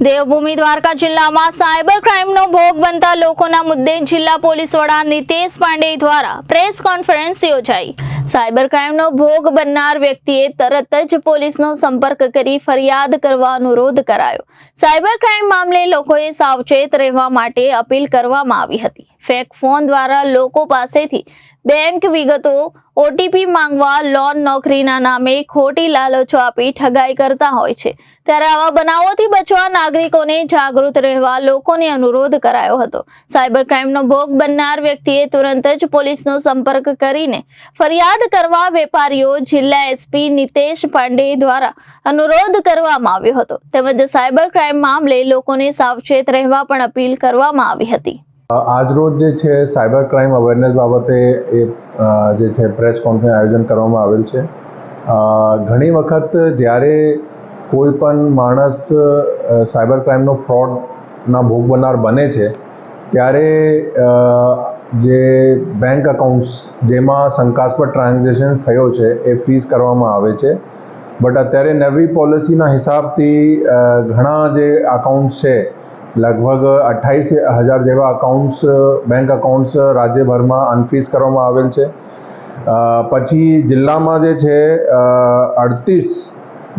દેવભૂમિ દ્વારકા જિલ્લામાં સાયબર ક્રાઇમનો ભોગ બનતા લોકોના મુદ્દે જિલ્લા પોલીસ વડા નિતેશ પાંડે દ્વારા પ્રેસ કોન્ફરન્સ યોજાઈ। સાયબર ક્રાઇમનો ભોગ બનનાર વ્યક્તિએ તરત જ પોલીસનો સંપર્ક કરી ફરિયાદ કરવા અનુરોધ કરાયો। સાયબર ક્રાઇમ મામલે લોકોએ સાવચેત રહેવા માટે અપીલ કરવામાં આવી હતી। ફેક ફોન દ્વારા લોકો પાસેથી બેંક વિગતો, ઓટીપી માંગવા, લોન, નોકરીના નામે ખોટી લાલચો આપી ઠગાઈ કરતા હોય છે, ત્યારે આવા બનાવોથી બચવા નાગરિકોને જાગૃત રહેવા લોકોને અનુરોધ કરાયો હતો। સાયબર ક્રાઇમનો ભોગ બનનાર વ્યક્તિએ તુરંત જ પોલીસનો સંપર્ક કરીને ફરિયાદ કરવા વેપારીઓ જિલ્લા એસપી નિતેશ પાંડે દ્વારા અનુરોધ કરવામાં આવ્યો હતો। તેમજ સાયબર ક્રાઇમ મામલે લોકોને સાવચેત રહેવા પણ અપીલ કરવામાં આવી હતી। આજરોજ જે છે સાયબર ક્રાઇમ અવેરનેસ બાબતે જે છે પ્રેસ કોન્ફરન્સ આયોજન કરવામાં આવેલ છે। ઘણી વખત જ્યારે કોઈ પણ માણસ સાયબર ક્રાઇમનો ફ્રોડના ભોગ બનનાર બને છે ત્યારે જે બેંક અકાઉન્ટ્સ જેમાં શંકાસ્પદ ટ્રાન્ઝેક્શન થયો છે એ ફ્રીઝ કરવામાં આવે છે। બટ અત્યારે નવી પોલિસીના હિસાબથી ઘણા જે અકાઉન્ટ્સ છે, લગભગ 28,000 જેવા અકાઉન્ટ્સ, બેંક અકાઉન્ટ્સ રાજ્યભરમાં અનફ્રીઝ કરવામાં આવેલ છે। પછી જિલ્લામાં જે છે 38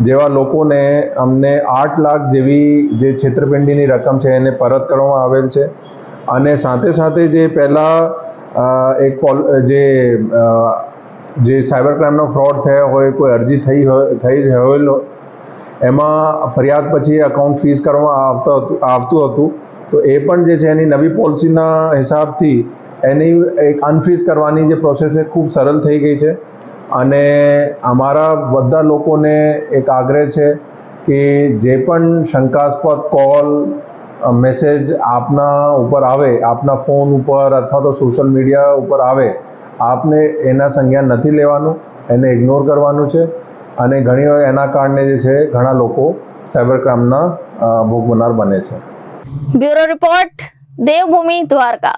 જેવા લોકોને અમને 8 લાખ જેવી જે છેતરપિંડીની રકમ છે એને પરત કરવામાં આવેલ છે। અને સાથે સાથે જે પહેલાં જે સાયબર ક્રાઇમનો ફ્રોડ થયો હોય, કોઈ અરજી થઈ રહેલો, એમાં ફરિયાદ પછી અકાઉન્ટ ફ્રીઝ કરવામાં આવતું હતું, તો એ પણ જે છે એની નવી પોલિસીના હિસાબથી એની એક અનફ્રીઝ કરવાની જે પ્રોસેસ છે ખૂબ સરળ થઈ ગઈ છે। અને અમારા બધા લોકોને એક આગ્રહ છે કે જે પણ શંકાસ્પદ કોલ, મેસેજ આપના ઉપર આવે, આપના ફોન ઉપર અથવા તો સોશિયલ મીડિયા ઉપર આવે, આપને એના સંજ્ઞાન નથી લેવાનું, એને ઇગ્નોર કરવાનું છે। અને ઘણીવાર એના કારણે જે છે ઘણા લોકો સાયબર ક્રાઇમના ભોગ બનનાર બને છે। Bureau report, Devbhumi Dwarka.